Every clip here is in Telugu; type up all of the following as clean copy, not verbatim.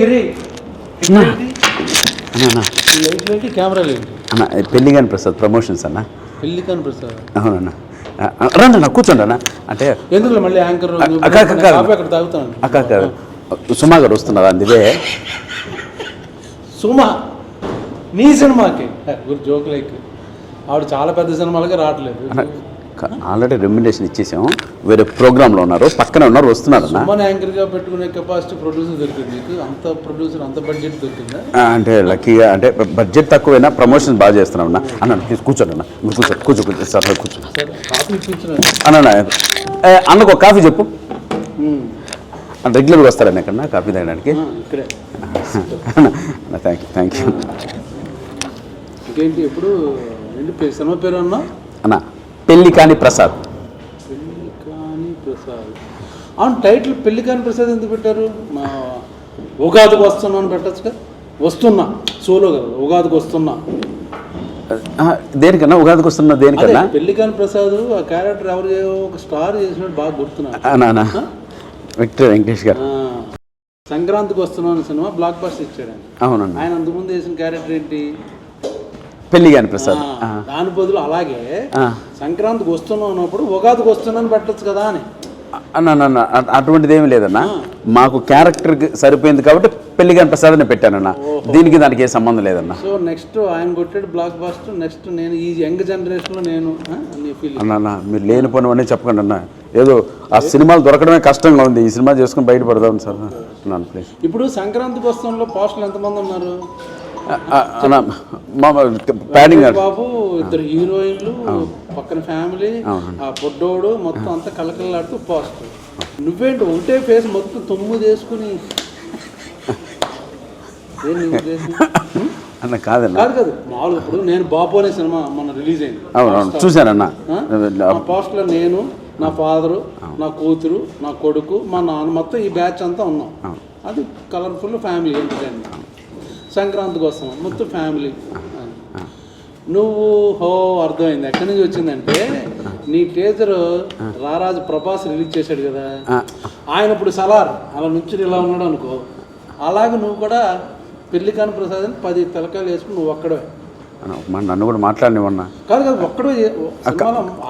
గిరి కెమెరా లేదు అన్న పెళ్లిగాని ప్రసాద్ ప్రమోషన్స్ అన్న. పెళ్లికాని ప్రసాద్ అవునన్నా రండి అన్న కూర్చోండి అన్న. అంటే ఎందుకు మళ్ళీ యాంకర్ అక్కడ తాగుతాను. అక్క సుమా గారు వస్తున్నారు అందుకే. సుమా నీ సినిమాకి జోక్ లైక్ ఆవిడ చాలా పెద్ద సినిమాలకి రావట్లేదు. ఆల్రెడీ రెమ్యునరేషన్ ఇచ్చేసాం, వేరే ప్రోగ్రాంలో ఉన్నారు, పక్కనే ఉన్నారు, వస్తున్నారు. సుమన్ యాంకర్గా పెట్టుకునే కెపాసిటీ ప్రొడ్యూసర్ దొరికింది నీకు? అంత ప్రొడ్యూసర్ అంత బడ్జెట్ దొరికిందా? అంటే లక్కీగా అంటే బడ్జెట్ తక్కువైనా ప్రమోషన్ బాగా చేస్తున్నాం అన్న. అన్న ప్లీజ్ కూర్చోండి అన్న, కూర్చో సార్ కూర్చో కాఫీ ఇప్పించిన అన్న. అన్నకు ఒక కాఫీ చెప్పు. రెగ్యులర్గా వస్తారన్న ఇక్కడ కాఫీ తాగడానికి. ఇక్కడే థ్యాంక్ యూ. ఇంకేంటి ఎప్పుడు ఏంటి సినిమా పేరు అన్నా? అన్న పెళ్లికాని ప్రసాద్. పెళ్లికాని ప్రసాద్. అవును, టైటిల్ పెళ్లికాని ప్రసాద్ ఎందుకు పెట్టారు? మా ఉగాదికి వస్తున్నా అని పెట్టచ్చుగా. వస్తున్నా సోలో కదా, ఉగాదికి వస్తున్నా దేనికన్నా? ఉగాదికి వస్తున్నా దేనికన్నా? పెళ్లికాని ప్రసాద్ ఆ క్యారెక్టర్ ఎవరు ఒక స్టార్ చేసినట్టు బాగా గుర్తున్నా. విక్టర్ వెంకటేష్ గారు సంక్రాంతికి వస్తున్నాను సినిమా బ్లాక్ బస్టర్ ఇచ్చాడు ఆయన. అవునండి. ఆయన అంతకుముందు వేసిన క్యారెక్టర్ ఏంటి? పెళ్లిగాని ప్రసాద్. దాని బదులు అలాగే సంక్రాంతికి వస్తున్నాం అన్నప్పుడు ఉగాదికి వస్తున్నాను పెట్టచ్చు కదా అని అన్న. అటువంటిది ఏమి లేదన్న, మాకు క్యారెక్టర్కి సరిపోయింది కాబట్టి పెళ్లిగాని ప్రసాద్ అని పెట్టానన్న. దీనికి దానికి ఏ సంబంధం లేదన్న. సో నెక్స్ట్ ఆయన కొట్టాడు బ్లాక్ బస్టర్, నెక్స్ట్ నేను ఈ యంగ్ జనరేషన్లో నేను అన్న మీరు లేని పని అన్నీ చెప్పకండి అన్న. ఏదో ఆ సినిమాలు దొరకడమే కష్టంగా ఉంది, ఈ సినిమా చేసుకుని బయటపడదాం సార్ అన్నాను ప్లీజ్. ఇప్పుడు సంక్రాంతికి వస్తున్న పోస్టులు ఎంతమంది ఉన్నారు? బాబు, ఇద్దరు హీరోయిన్లు, పక్కన ఫ్యామిలీ, ఆ పొడ్డోడు, మొత్తం అంతా కలకలాడుతూ పోస్టర్. నువ్వేంటి ఒకటే ఫేస్ మొత్తం 9 వేసుకుని అన్న? కాదన్న, కాదు మామూలుగా. ఇప్పుడు నేను బాబు అనే సినిమా మొన్న రిలీజ్ అయింది. అవును చూశానన్న. పోస్ట్లో నేను, నా ఫాదరు, నా కూతురు, నా కొడుకు, మా నాన్న, మొత్తం ఈ బ్యాచ్ అంతా ఉన్నాం. అది కలర్ఫుల్ ఫ్యామిలీ ఎంటర్టైన్మెంట్. సంక్రాంతికి వస్తాం మొత్తం ఫ్యామిలీ. నువ్వు అర్థమైంది ఎక్కడి నుంచి వచ్చిందంటే, నీ టీజర్ రారాజు ప్రభాస్ రిలీజ్ చేశాడు కదా, ఆయన ఇప్పుడు సలార్ అలా నుంచి ఇలా ఉన్నాడు అనుకో, అలాగే నువ్వు కూడా పెళ్లికాని ప్రసాద్ అని 10 తలకాయలు వేసుకుని నువ్వు ఒక్కడే. నన్ను కూడా మాట్లాడినవన్నా. కాదు ఒక్కడే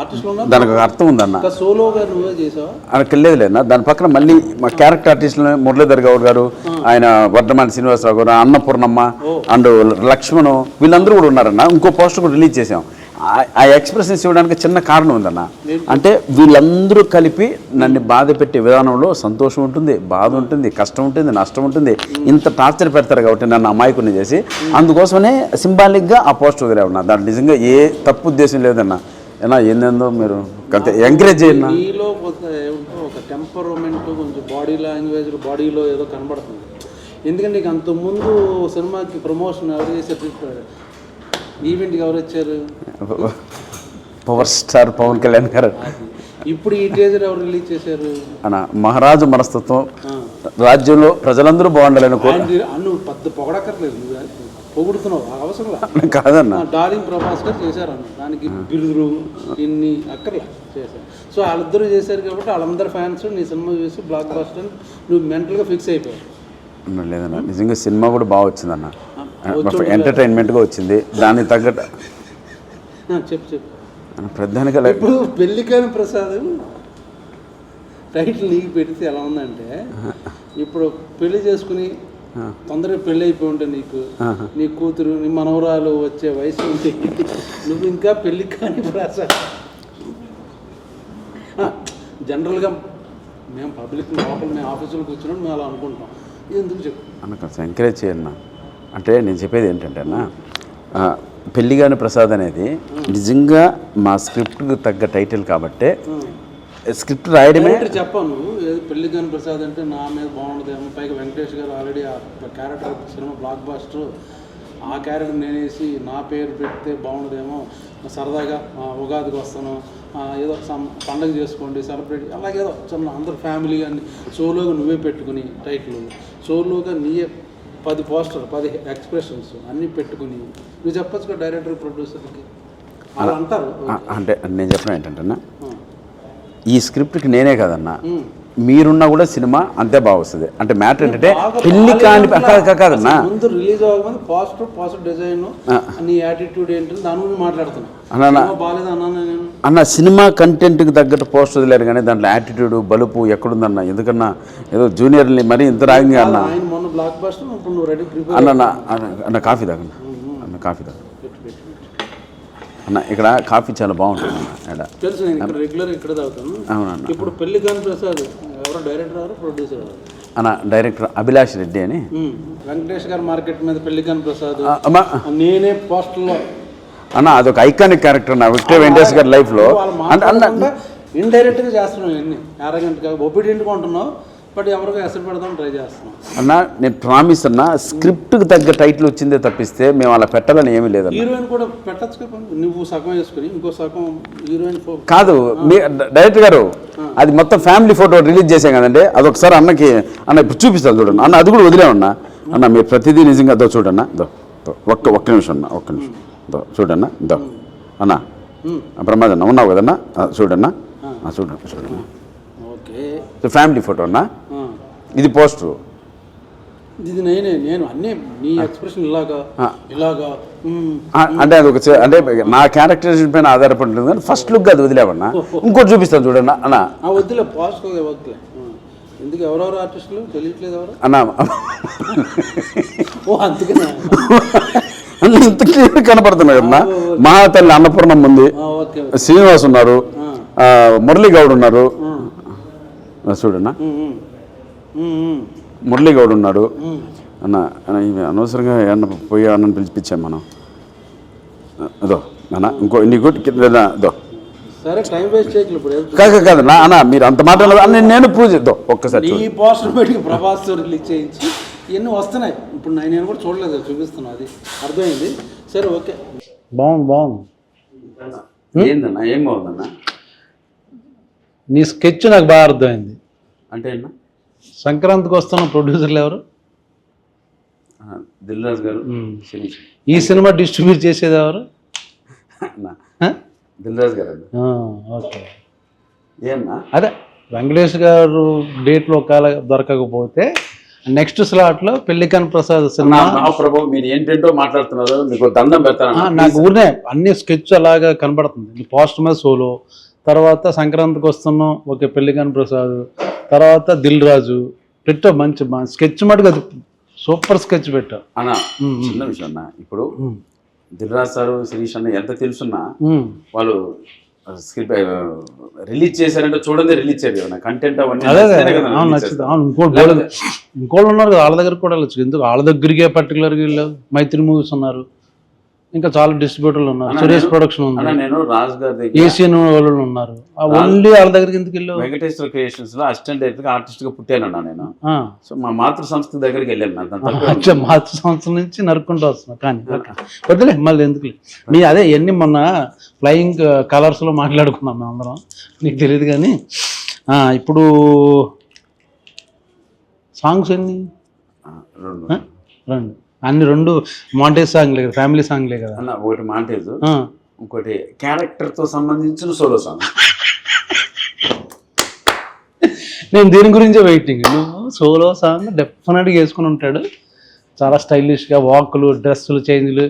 ఆర్టిస్టులు ఉన్నా, దానికి అర్థం ఉందన్న. సోలోగా నువ్వే చేసావా? అక్కడ లేదులేదన్న. దాని పక్కన మళ్ళీ మా క్యారెక్టర్ ఆర్టిస్టులు మురళీధర్ గౌడ్ గారు, ఆయన వర్ధమాన శ్రీనివాసరావు గారు, అన్నపూర్ణమ్మ అండ్ లక్ష్మణ్, వీళ్ళందరూ కూడా ఉన్నారన్న. ఇంకో పోస్టర్ కూడా రిలీజ్ చేసాం. ఆ ఎక్స్ప్రెషన్స్ ఇవ్వడానికి చిన్న కారణం ఉందన్న. అంటే వీళ్ళందరూ కలిపి నన్ను బాధ పెట్టే విధానంలో సంతోషం ఉంటుంది, బాధ ఉంటుంది, కష్టం ఉంటుంది, నష్టం ఉంటుంది. ఇంత టార్చర్ పెడతారు కాబట్టి నన్ను అమాయకుని చేసి, అందుకోసమనే సింబాలిక్గా ఆ పోస్టర్ వదిలే ఉన్నా. దాంట్లో నిజంగా ఏ తప్పు ఉద్దేశం లేదన్న. ఏనా ఏందేందో మీరు ఎంకరేజ్ చేయండి. నీలో ఒక టెంపరమెంట్, కొంచెం బాడీ లాంగ్వేజ్, బాడీలో ఏదో కనబడుతుంది. ఎందుకంటే నీకు అంతకుముందు సినిమాకి ప్రమోషన్ ఎవరు చేసేటట్టు, ఈవెంట్కి ఎవరు వచ్చారు? పవర్ స్టార్ పవన్ కళ్యాణ్ గారు. ఇప్పుడు ఈ టీజర్ ఎవరు రిలీజ్ చేశారు? అన్న మహారాజు మనస్తత్వం, రాజ్యంలో ప్రజలందరూ బాగుండాలని నువ్వు పెద్ద పొగడక్కర్లేదు, పొగుడుతున్నావు అవసరం కాదన్న. డార్లింగ్ ప్రభాస్ గారు చేశారు అన్న, దానికి బిరుదులు ఇన్ని అక్కర్లే చేశారు. సో వాళ్ళిద్దరూ చేశారు కాబట్టి వాళ్ళందరూ ఫ్యాన్స్ నీ సినిమా చూసి బ్లాక్ బస్టర్ నువ్వు మెంటల్గా ఫిక్స్ అయిపోయావు. లేదన్న, నిజంగా సినిమా కూడా బాగా వచ్చిందన్న, ఎంటర్టైన్మెంట్గా వచ్చింది. దానికి తగ్గట్టు చెప్పు ప్రధానిగా ఇప్పుడు పెళ్లికాని ప్రసాద్ టైటిల్ నీకు పెడితే ఎలా ఉందంటే, ఇప్పుడు పెళ్లి చేసుకుని తొందరగా పెళ్ళి అయిపోయి ఉంటే నీకు, నీ కూతురు, నీ మనవరాలు వచ్చే వయసు ఉంటే నువ్వు ఇంకా పెళ్లికాని ప్రసాద్. జనరల్గా మేము పబ్లిక్ లోపల మేము ఆఫీసులో కూర్చున్నాం, మేము అలా అనుకుంటాం. ఎందుకు చెప్పు అన్న, ఎంకరేజ్ చేయన్నా. అంటే నేను చెప్పేది ఏంటంటే అన్న, పెళ్లిగాని ప్రసాద్ అనేది నిజంగా మా స్క్రిప్ట్కి తగ్గ టైటిల్ కాబట్టే స్క్రిప్ట్ రాయడమే. చెప్పాను పెళ్లిగాని ప్రసాద్ అంటే నా మీద బాగుండదేమో, పైగా వెంకటేష్ గారు ఆల్రెడీ ఆ క్యారెక్టర్ సినిమా బ్లాక్ బస్టర్, ఆ క్యారెక్టర్ నేనేసి నా పేరు పెడితే బాగుండదేమో, సరదాగా ఉగాదికి వస్తాను, ఏదో పండగ చేసుకోండి సెలబ్రేట్, అలాగేదో చిన్న అందరు ఫ్యామిలీ అని సోలోగా నువ్వే పెట్టుకుని టైటిల్, సోలోగా నీయే 10 పోస్టర్ 10 ఎక్స్ప్రెషన్స్ అన్నీ పెట్టుకుని నువ్వు చెప్పచ్చు కదా డైరెక్టర్ ప్రొడ్యూసర్కి. అలా అంటారు. అంటే నేను చెప్పిన ఏంటంటే ఈ స్క్రిప్ట్కి నేనే కదన్నా, మీరున్నా కూడా సినిమా అంతే బాగా వస్తుంది. అంటే మ్యాటర్ ఏంటంటే బాగా పెళ్లి కాని కాదన్నా, అసలు ముందు రిలీజ్ అవ్వకముందు పాజిటివ్ డిజైన్ నీ యాటిట్యూడ్ ఏంటి దాని గురించి మాట్లాడుతున్నా. బాగాలేదు అన్నా నేను అన్న సినిమా కంటెంట్కి తగ్గట్టు పోస్ట్ వదిలేరు కానీ దాంట్లో యాటిట్యూడ్ బలుపు ఎక్కడుందన్న. ఎందుకన్నా ఏదో జూనియర్ని మరీ ఇంత రాగింగ్ అన్న. ఆయన మొన్న బ్లాక్ బస్టర్ ఇప్పుడు నువ్వు రెడీ ప్రిపేర్ అన్న కాఫీ తాగన్న, అన్న కాఫీ తాగ అన్న. ఇక్కడ కాఫీ చాలా బాగుంటుంది అన్న. తెలుసు, నేను ఇక్కడ రెగ్యులర్ ఇక్కడ తాగుతాను. అవునన్న. ఇప్పుడు పెళ్లి కాని ప్రసాద్ ఎవరో డైరెక్టర్ ఎవరు ప్రొడ్యూసర్ ఎవరు అన్న? డైరెక్టర్ అభిలాష్ రెడ్డి అని. వెంకటేష్ గారు మార్కెట్ మీద పెళ్లి కాని ప్రసాద్ అమ్మా నేనే పోస్టర్లో అన్న అదొక ఐకానిక్ క్యారెక్టర్ నా విక్టర్ వెంకటేష్ గారి లైఫ్లో. అంటే ఇండైరెక్ట్గా చేస్తున్నావు ఇవన్నీ అరగంటగా ఒబీడియంట్గా ఉంటున్నావు, బట్ ఎవరికో ఎసరు పెడదాం ట్రై చేస్తున్నాం అన్న. నేను ప్రామిస్ అన్న, స్క్రిప్ట్కి తగ్గ టైటిల్ వచ్చిందే తప్పిస్తే మేము అలా పెట్టాలని ఏమీ లేదన్న. హీరోయిన్ కూడా పెట్టచ్చు కదా, నువ్వు సగం వేసుకుని ఇంకో సగం హీరోయిన్ కాదు. మీ డైరెక్టర్ గారు అది మొత్తం ఫ్యామిలీ ఫోటో రిలీజ్ చేసాం కదండి, అదొకసారి అన్నకి అన్న ఇప్పుడు చూపిస్తాను చూడండి అన్న. అది కూడా వదిలేమన్నా అన్న, మీరు ప్రతిదీ నిజంగా దో చూడన్న. ఒక్క నిమిషం అన్న, ఒక్క నిమిషం దో చూడన్నా. దో అన్న ప్రమాదన్న ఉన్నావు కదన్నా, చూడన్నా చూడన్నా. ఓకే, ఫ్యామిలీ ఫోటో అన్న. ఇది పోస్టరు. ఇది నేను అన్నీ నీ ఎక్స్ప్రెషన్ ఇలాగా అంటే అది ఒక అంటే నా క్యారెక్టరైజేషన్ పైన ఆధారపడి ఉంటుంది కానీ ఫస్ట్ లుక్ అది వదిలేవన్నా. ఇంకోటి చూపిస్తాను చూడన్నా అన్న. వద్దులే పోస్ట్ వద్దులే. ఎందుకు ఎవరెవరు ఆర్టిస్టులు తెలియట్లేదు ఎవరు అన్న? ఓ అందుకనే ఇంత క్లియర్ కనపడుతున్నాయి కదన్నా. మహాతల్లి అన్నపూర్ణం ఉంది, శ్రీనివాస్ ఉన్నారు, మురళీ గౌడ్ ఉన్నారు చూడన్నా, మురళీ గౌడ్ ఉన్నాడు అన్న. అనవసరంగా ఏమన్నా పోయి అన్నని పిలిపించాం మనం. అదో అన్న ఇంకో నీకు దో సరే, టైం వేస్ట్ చేయట్లేదు ఇప్పుడు. కాదు నా అన్న, మీరు అంత మాట నేను ప్రూవ్ చేద్దాం ఒక్కసారి. ఈ పోస్టర్ పెట్టి ప్రభాస్ రిలీజ్ చేయించి ఇవన్నీ వస్తున్నాయి. ఇప్పుడు నేను కూడా చూడలేదు, చూపిస్తున్నా, అది అర్థమైంది. సరే ఓకే, బాగుంది. ఏందన్నా? ఏం బాగుందన్నా? నీ స్కెచ్ నాకు బాగా అర్థమైంది. అంటే అన్న సంక్రాంతికి వస్తున్న ప్రొడ్యూసర్లు ఎవరు? దిల్ రాజు గారు. ఈ సినిమా డిస్ట్రిబ్యూట్ చేసేది ఎవరు? దిల్ రాజు గారు. ఓకే, ఏమన్నా అదే వెంకటేష్ గారు డేట్లో ఒకవేళ దొరకకపోతే నెక్స్ట్ స్లాట్లో పెళ్లికాని ప్రసాద్ సినిమా. ప్రభు మీరు ఏంటంటో మాట్లాడుతున్నారు, మీకు దండం పెడతాను. నాకు ఊరినే అన్ని స్కెచ్ అలాగా కనబడుతుంది. పోస్ట్ మీద సోలో, తర్వాత సంక్రాంతికి వస్తున్నాం ఓకే పెళ్లికాని ప్రసాద్, తర్వాత దిల్ రాజు పెట్టావు. మంచి స్కెచ్ మటుకు అది సూపర్ స్కెచ్ పెట్టావు అన్న. చిన్న విషయం అన్న, ఇప్పుడు దిల్ రాజు సారు శిరీష్ అన్న ఎంత తెలుసున్నా వాళ్ళు స్క్రిప్ట్ రిలీజ్ చేశారంటే చూడండి, రిలీజ్ చేయరు కదా కంటెంట్ అవన్నీ. ఇంకోళ్ళు ఉన్నారు కదా వాళ్ళ దగ్గర కూడా వెళ్ళచ్చు. ఎందుకు వాళ్ళ దగ్గరికే పర్టికులర్గా వెళ్ళావు? మైత్రి మూవీస్ ఉన్నారు, ఇంకా చాలా డిస్ట్రిబ్యూటర్లు ఉన్నారు, సురేష్ ప్రొడక్షన్ ఉంది, నేను రాజు గారి ఏషియన్ వాళ్ళు ఉన్నారు. ఓన్లీ వాళ్ళ దగ్గరికి ఎందుకు వెళ్ళావు? వెంకటేశ్వర క్రియేషన్స్ లో అసిస్టెంట్ డైరెక్టర్ ఆర్టిస్ట్ గా పుట్టానన్నా నేను. సో మా మాతృ సంస్థ దగ్గరికి వెళ్ళాను. మాతృ సంస్థ నుంచి నరుక్కుంటూ వస్తున్నా. కానీ వద్దులే మళ్ళీ ఎందుకు నీ అదే ఎన్ని మొన్న ఫ్లయింగ్ కలర్స్ లో మాట్లాడుకున్నాం మేము అందరం, నీకు తెలియదు. కానీ ఇప్పుడు సాంగ్స్ ఎన్ని? రెండు. అన్ని రెండు మాంటేజ్ సాంగ్లే కదా, ఫ్యామిలీ సాంగ్లే కదా అన్న. ఒకటి మాంటేజ్, ఇంకోటి క్యారెక్టర్ తో సంబంధించిన సోలో సాంగ్. నేను దీని గురించే వెయిటింగ్. నువ్వు సోలో సాంగ్ డెఫినెట్గా వేసుకుని ఉంటాడు, చాలా స్టైలిష్గా వాకులు, డ్రెస్సులు, చేంజ్లు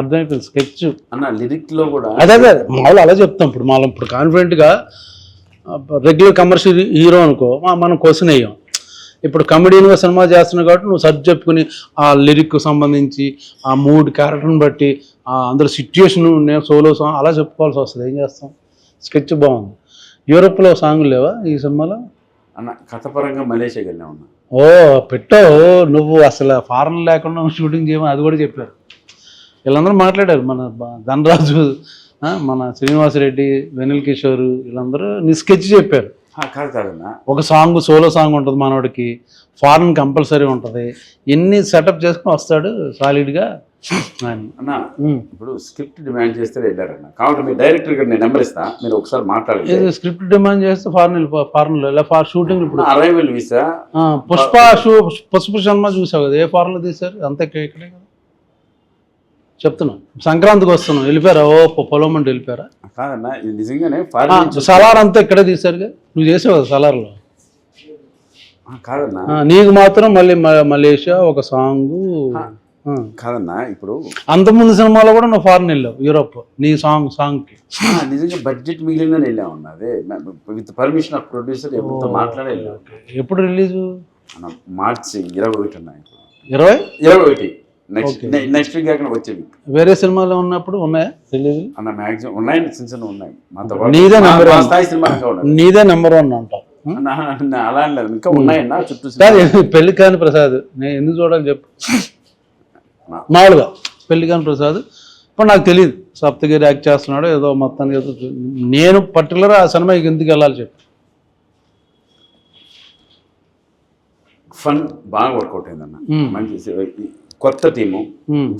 అర్థమైపోయింది. స్కెచ్ అన్న లిరిక్ లో కూడా అదే మామూలు అలా చెప్తాం. ఇప్పుడు మనం ఇప్పుడు కాన్ఫిడెంట్గా రెగ్యులర్ కమర్షియల్ హీరో అనుకో మనం క్వశ్చన్ వేయం. ఇప్పుడు కమెడీన్గా సినిమా చేస్తున్నావు కాబట్టి నువ్వు సర్చ్ చెప్పుకుని ఆ లిరిక్ సంబంధించి ఆ మూడ్ క్యారెక్టర్ని బట్టి అందులో సిచ్యుయేషన్ నేను సోలో సాంగ్ అలా చెప్పుకోవాల్సి వస్తుంది. ఏం చేస్తాం? స్కెచ్ బాగుంది. యూరోప్లో సాంగ్లు లేవా ఈ సినిమాలో? అన్న కథపరంగా మలేషియాకి వెళ్ళా ఉన్నా. ఓ పెట్టావు నువ్వు, అసలు ఫారెన్ లేకుండా షూటింగ్ చేయమని అది కూడా చెప్పారు. వీళ్ళందరూ మాట్లాడారు, మన ధనరాజు, మన శ్రీనివాసరెడ్డి, వెనిల్ కిషోర్, వీళ్ళందరూ నీ స్కెచ్ చెప్పారు. కాదన్నా ఒక సాంగ్ సోలో సాంగ్ ఉంటుంది మనోడికి, ఫారెన్ కంపల్సరీ ఉంటుంది, ఎన్ని సెటప్ చేసుకుని వస్తాడు సాలిడ్గా అన్న. ఇప్పుడు స్క్రిప్ట్ డిమాండ్ చేస్తే వెళ్ళారన్న, కాబట్టి మీ డైరెక్టర్ గారు నేను నెంబర్ ఇస్తా, మీరు ఒకసారి మాట్లాడండి. స్క్రిప్ట్ డిమాండ్ చేస్తే ఫారెన్లో ఇలా షూటింగ్. ఇప్పుడు అరైవల్ వీసా పుష్ప సినిమా చూసావు కదా, ఏ ఫారెన్లో తీశారు? అంతే ఇక్కడే కదా చెప్తున్నా. సంక్రాంతికి వస్తున్నాం వెళ్ళిపోయారా? ఓ పొలం అంటే వెళ్ళిపోయారా? కాదన్నా ఇది నిజంగానే సలార్ అంతా ఇక్కడే తీశారుగా, నువ్వు చేసావు కదా సలార్లో. కాదన్నా నీకు మాత్రం మళ్ళీ మలేషియా ఒక సాంగ్. కాదన్నా ఇప్పుడు అంతకుముందు సినిమాలో కూడా నువ్వు ఫారెన్ వెళ్ళావు, యూరోప్, నీ సాంగ్కి. నిజంగా బడ్జెట్ మిగిలిన వెళ్ళామన్నా. అదే విత్ పర్మిషన్ ఆఫ్ ప్రొడ్యూసర్ ఎవరితో మాట్లాడే వెళ్ళాం. ఎప్పుడు రిలీజు? మార్చి 21 అన్నా. 21 నెక్స్ట్ వీక్ అక్కడ వచ్చే వీక్. వేరే సినిమాలో ఉన్నప్పుడు ఉన్నాయా రిలీజ్? అన్న మ్యాక్సిమం ఉన్నాయి, చిన్న చిన్న ఉన్నాయి. మాతో నీదే నెంబర్ వన్ స్థాయి సినిమా నీదే నెంబర్ వన్ అంటావు. అలా లేదు, ఇంకా ఉన్నాయన్నా చుట్టూ. పెళ్లి కాని ప్రసాద్ నేను ఎందుకు చూడాలి చెప్పు. మామూలుగా పెళ్లి కాని ప్రసాద్ ఇప్పుడు నాకు తెలియదు, సప్తగిరి యాక్ట్ చేస్తున్నాడు ఏదో మొత్తానికి ఏదో. నేను పర్టికులర్ ఆ సినిమాకి ఎందుకు వెళ్ళాలి చెప్పు. ఫన్ బాగా వర్కౌట్ అయిందన్న. మంచి కొత్త టీము,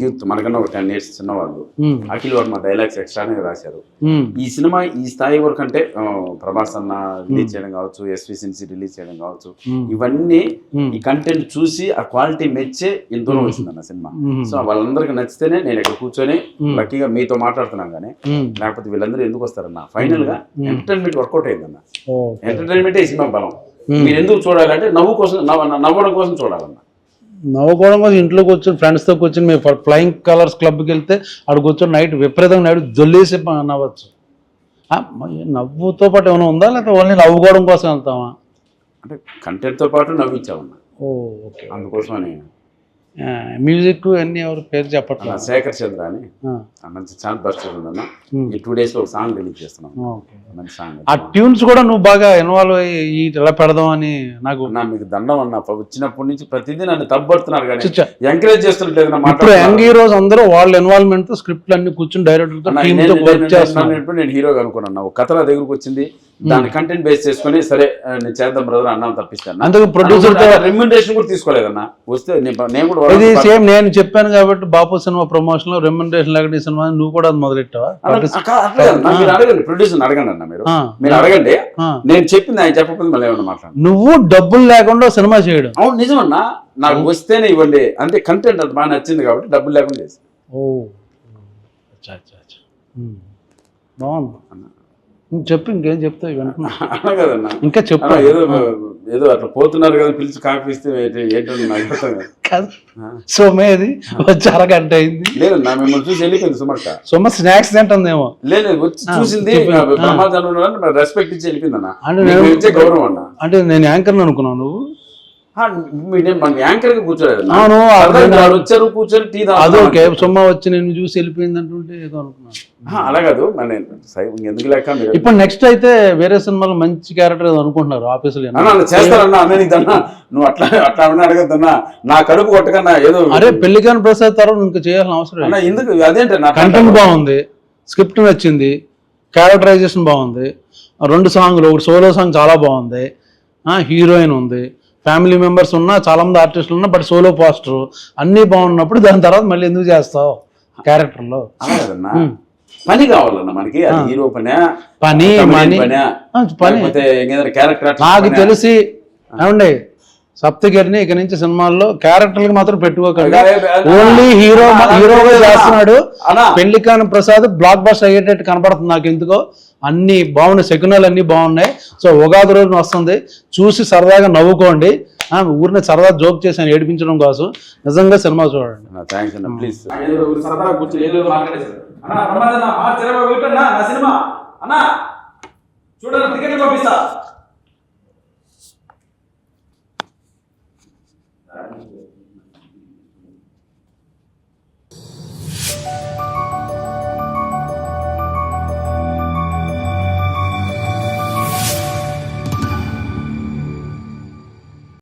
యూత్, మనకన్నా ఒక 10 years చిన్నవాళ్ళు. అఖిల్ వర్మ డైలాగ్స్ ఎక్స్ట్రానే రాశారు. ఈ సినిమా ఈ స్థాయి వరకు అంటే ప్రభాస్ అన్న రిలీజ్ చేయడం కావచ్చు, ఎస్వి సిన్సి రిలీజ్ చేయడం కావచ్చు, ఇవన్నీ ఈ కంటెంట్ చూసి ఆ క్వాలిటీ మెచ్చే ఇంత దూరం వచ్చిందన్న సినిమా. సో వాళ్ళందరికీ నచ్చితేనే నేను ఇక్కడ కూర్చొని లక్కీగా మీతో మాట్లాడుతున్నాను. కానీ లేకపోతే వీళ్ళందరూ ఎందుకు వస్తారన్న? ఫైనల్ గా ఎంటర్టైన్మెంట్ వర్కౌట్ అయిందన్న. ఎంటర్టైన్మెంట్ ఈ సినిమా బలం. మీరు ఎందుకు చూడాలంటే నవ్వు కోసం, నవ్వడం కోసం చూడాలన్న. నవ్వుకోవడం కోసం ఇంట్లోకి వచ్చి ఫ్రెండ్స్తో కూర్చొని మేము ఫ్లయింగ్ కలర్స్ క్లబ్కి వెళ్తే అక్కడికి కూర్చొని నైట్ విపరీతంగా నైట్ జొల్లేసి నవ్వచ్చు. నవ్వుతో పాటు ఏమైనా ఉందా, లేకపోతే ఓన్లీ నవ్వుకోవడం కోసం వెళ్తామా? అంటే కంటెంట్తో పాటు నవ్వించామన్నా. ఓకే. అందుకోసమని మ్యూజిక్ అన్ని ఎవరు పేరు చెప్పట్లేదు. శేఖర్ చంద్ర అని మంచి ఛాన్స్ బస్ట్ ఉందన్న. ఈ 2 days లో ఒక సాంగ్ రిలీజ్ చేస్తున్నాం. మంచి సాంగ్. ఆ ట్యూన్స్ కూడా నువ్వు బాగా ఇన్వాల్వ్ అయ్యి ఎలా పెడదాం అని నాకు. మీకు దండం అన్న, వచ్చినప్పటి నుంచి ప్రతిదీ నన్ను తప్పడుతున్నారు కానీ ఎంకరేజ్ చేస్తున్నట్లేదు. ఇప్పుడు యంగ్ హీరోస్ అందరూ వాళ్ళ ఇన్వాల్వ్మెంట్ తో స్క్రిప్ట్లు అన్ని కూర్చొని డైరెక్టర్ నేను హీరోగా అనుకున్నాను. ఒక కథ నా దగ్గరకు వచ్చింది, దాని కంటెంట్ బేస్ చేసుకుని సరే నేను చేద్దాం బ్రదర్ అన్నాను తప్పిస్తాను. అందుకు ప్రొడ్యూసర్ రెమ్యునరేషన్ కూడా తీసుకోలేదన్నా. వస్తే నేను కూడా ఇది సేమ్ నేను చెప్పాను కాబట్టి బాపు సినిమా ప్రమోషన్ లో రెమ్యునరేషన్ లేకుండా ఈ సినిమా నువ్వు కూడా మొదలెట్టావా? మీరు అడగండి, ప్రొడ్యూసర్ అడగండి అన్న. మీరు అడగండి, నేను చెప్పింది ఆయన చెప్పకపోతే మళ్ళీ ఏమన్నా మాట్లాడు. నువ్వు డబ్బులు లేకుండా సినిమా చేయడం. అవును నిజమన్నా, నాకు వస్తేనే ఇవ్వండి అంతే. కంటెంట్ అది బాగా నచ్చింది కాబట్టి డబ్బులు లేకుండా చేసి. బాగుంది, చెప్పు. ఇంకేం చెప్తావు అన్నా కదన్నా? ఇంకా చెప్పు. ఏదో అట్లా పోతున్నారు కదా, పిలిచి కాఫీ ఇస్తే ఏంటో నాకు కాదు. సోమేది వచ్చి అరగంట అయింది. లేదన్నా, మిమ్మల్ని చూసి వెళ్ళిపోయింది సుమక్క. సోమ స్నాక్స్ తింటుందేమో. లేదు వచ్చి చూసింది, రెస్పెక్ట్ ఇచ్చి వెళ్ళిపోయింది అన్న. అంటే గౌరవం అన్న. అంటే నేను యాంకర్ అనుకున్నాను. నువ్వు యాంకర్ గా కూర్చోలేదు. వచ్చారు కూర్చొని టీ అదొకే. సొమ్మ వచ్చి నేను చూసి వెళ్ళిపోయింది అంటుంటే ఏదో అనుకున్నాను. అలా కాదు, ఎందుకు లేక. ఇప్పుడు నెక్స్ట్ అయితే వేరే సినిమాలో మంచి క్యారెక్టర్ అనుకుంటున్నారు ఆఫీసులో. చేస్తారన్నా అన్న, నువ్వు అట్లా అట్లా అడగద్దన్నా. నా కడుపు కొట్టకన్నా ఏదో. అరే పెళ్లికాని ప్రసాద్ తర్వాత ఇంకా చేయాల్సిన అవసరం ఎందుకు? అదేంటే కంటెంట్ బాగుంది, స్క్రిప్ట్ నచ్చింది, క్యారెక్టరైజేషన్ బాగుంది, 2 సాంగ్లు, ఒకటి సోలో సాంగ్ చాలా బాగుంది, హీరోయిన్ ఉంది, ఫ్యామిలీ మెంబర్స్ ఉన్నా, చాలా మంది ఆర్టిస్టులు ఉన్నా, బట్ సోలో పోస్టర్ అన్నీ బాగున్నప్పుడు దాని తర్వాత మళ్ళీ ఎందుకు చేస్తావు క్యారెక్టర్లో? పని కావాలన్నా మనకి. హీరో పని క్యారెక్టర్. నాకు తెలిసి ఏమండి, సప్తగిరిని ఇక నుంచి సినిమాల్లో క్యారెక్టర్లకు మాత్రం పెట్టుకోకండి. ఓన్లీ హీరోగా చేస్తున్నాడు. పెళ్లికాని ప్రసాద్ బ్లాక్ బస్టర్ అయ్యేటట్టు కనపడుతుంది నాకు ఎందుకో. అన్ని బాగున్నాయి, శకునాలు అన్ని బాగున్నాయి. సో ఉగాది రోజున వస్తుంది, చూసి సరదాగా నవ్వుకోండి. ఊరిని సరదా జోక్ చేశాను ఏడిపించడం కోసం. నిజంగా సినిమా చూడండి. ప్లీజ్.